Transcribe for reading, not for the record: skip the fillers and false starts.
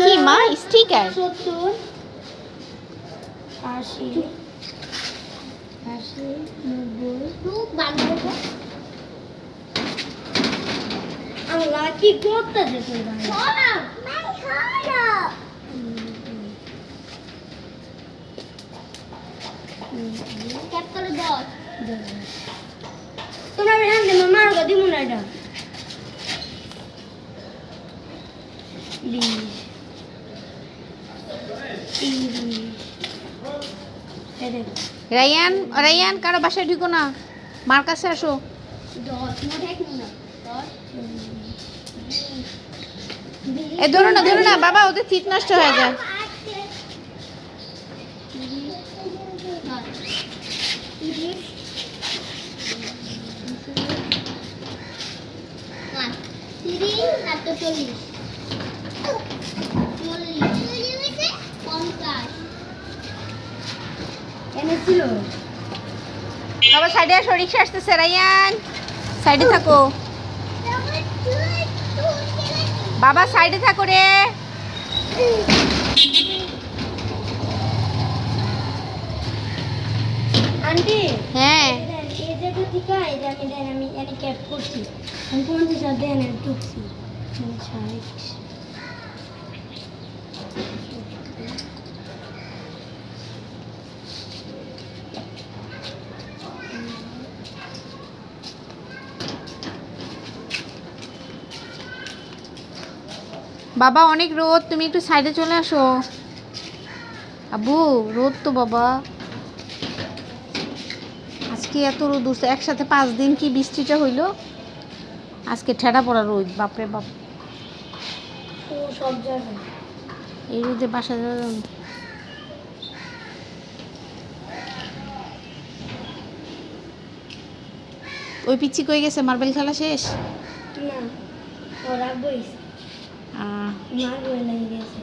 কি মা স্টিকার 70 80 90 আল্লাহ কি করতেছে তুই তোমরা বিহান দে মামার গো দিমু না এটা 20 30 রায়ান রায়ান কারো বাসায় ঢুকো না, মার কাছে আসো। 10 ধরো না বাবা, ওদের চিট নষ্ট হয়ে যায়। এনেছিল বাবা সাইডে আসো, রিক্সা আসতেছে। রায়ান সাইডে থাকো, বাবা সাইডে থাকো রে। আন্টি হ্যাঁ এই জায়গা থেকে এই জায়গাটা আমি এনে ক্যাপ করছি, আমি 50 দেন ঢুকছি 60 বাবা অনেক রোদ, তুমি একটু সাইডে চলে আসো। আব্বু রোদ তো বাবা, আজকে এত রোদ উঠছে, একসাথে 5 দিন কি বৃষ্টিটা হইলো, আজকে ঠেড়া পড়া রোদ, বাপরে বাপ। ও সব জায়গায় এই রোদে বাসা যাওয়া যাবে না। ওই পিচ্ছি কই গেছে, মার্বেল খেলা শেষ? না ওরা বইস আহ, মার বই লেগে গেছে।